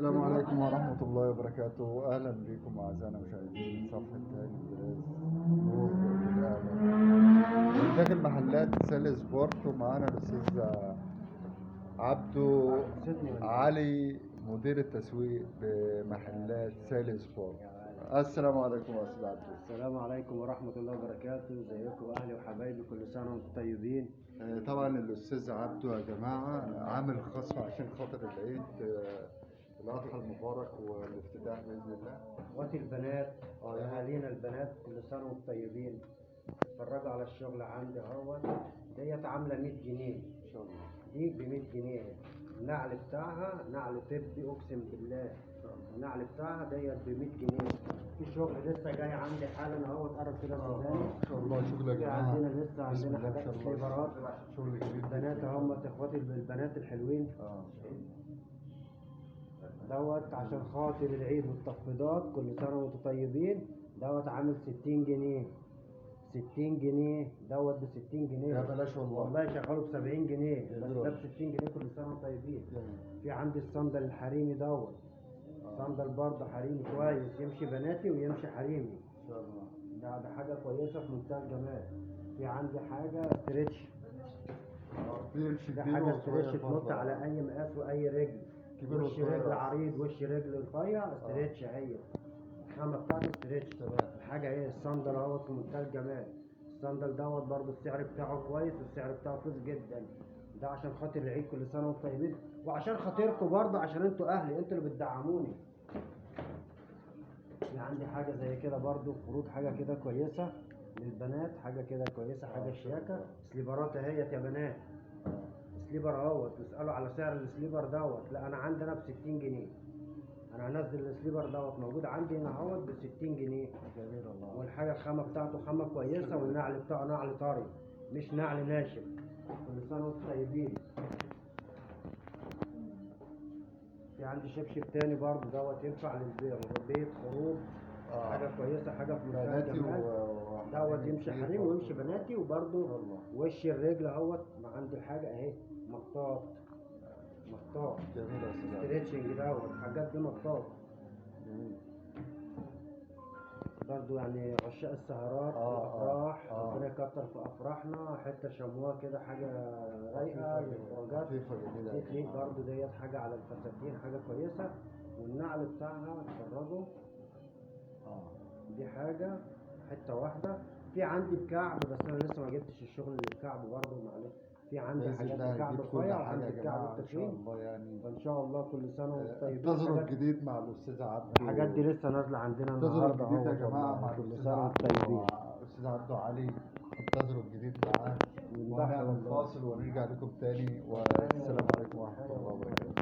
السلام عليكم ورحمة الله وبركاته. أهلا بكم أعزائنا المشاهدين من صفحة تاني بلاز نور للأعلام داخل محلات سالي سبورت، ومعانا الأستاذ عبدو علي مدير التسويق بمحلات سالي سبورت. السلام عليكم يا أستاذ عبدو. السلام عليكم ورحمة الله وبركاته. ازيكم أهلي وحبايبي، كل سنة وانتم طيبين. طبعا الأستاذ عبدو يا جماعة عامل خصم عشان خاطر العيد الأضحى المبارك والافتتاح بإذن الله. اخواتي البنات واهالينا البنات، كل سنة وانتم طيبين. اتفرجوا على الشغل عندي اهوت. ديت عاملة 100 جنيه ان شاء الله. دي ب 100 جنيه. النعل بتاعها نعل طبي اقسم بالله. النعل بتاعها ديت ب 100 جنيه. في شغل لسه جاي عندي حالا اهوت، قرب كده صدقني. ما شاء الله شغل يا جماعة. عندنا لسه عندنا حاجات سليبرات شغل جديد. البنات اهم اخواتي البنات الحلوين. دوت عشان خاطر العيد والتخفيضات، كل سنة وانتم طيبين. دوت عامل 60 جنيه. 60 جنيه دوت ب 60 جنيه. يا بلاش والله شغاله ب 70 جنيه، بس ده ب 60 جنيه. كل سنة وانتم طيبين. في عندي الصندل الحريمي دوت. صندل برضه حريمي كويس، يمشي بناتي ويمشي حريمي ان شاء الله. ده حاجة كويسة في منتهى الجمال. في عندي حاجة ستريتش. ده حاجة ستريتش تنط على أي مقاس وأي رجل. وش رجل عريض وش رجل رفيع، ستريتش هي. الخامة بتاعته ستريتش. الحاجة ايه، الصندل اهوت في منتهى الجمال. الصندل دوت برضه السعر بتاعه كويس، والسعر بتاعه رخيص جدا. ده عشان خاطر العيد، كل سنة وانتم طيبين، وعشان خاطركم برضه، عشان انتوا أهلي، انتوا اللي بتدعموني. في عندي حاجة زي كده برضه خروج، حاجة كده كويسة للبنات، حاجة كده كويسة، حاجة شياكة. سليبرات اهيت يا بنات. سليبر اهوت. تسألوا على سعر السليبر دوت، لا أنا عندي ب 60 جنيه. انا هنزل السليبر دوت موجود عندي هنا اهوت ب 60 جنيه. جميل والله. والحاجه الخامه بتاعته خامه كويسه، والنعل بتاعه نعل طري مش نعل ناشف. كل سنه وانتم طيبين. في عندي شبشب تاني برضه دوت ينفع للبيت خروج. حاجه كويسه، حاجه في منتهى الجمال. دوت يمشي حريمي ويمشي بناتي، وبرضه وش الرجل اهوت. ما عندي حاجه اهي مطاط. مطاط جميل يا استاذ. ستريتشنج دوت، الحاجات دي مطاط. برضو يعني عشاق السهرات والافراح، ربنا يكتر في افراحنا. حته شمواه كده، حاجه رايقه للخروجات. تتليق برضو ديت حاجه على الفساتين، حاجه كويسه. والنعل بتاعها اتفرجوا. دي حاجه حته واحده. في عندي بكعب، بس انا لسه ما جبتش الشغل للكعب برضو، معلش. في عندي حاجات بكعب رفيع، وعندي بكعب التخين. فان شاء الله كل سنه وانتم طيبين. انتظروا الجديد مع الاستاذ عبدو. الحاجات دي لسه نازله عندنا النهارده اهو يا جماعه مع كل سنه وانتم طيبين. الاستاذ عبدو علي. انتظروا الجديد معاه. وهنعمل فاصل ونرجع لكم تاني، والسلام عليكم ورحمه الله وبركاته.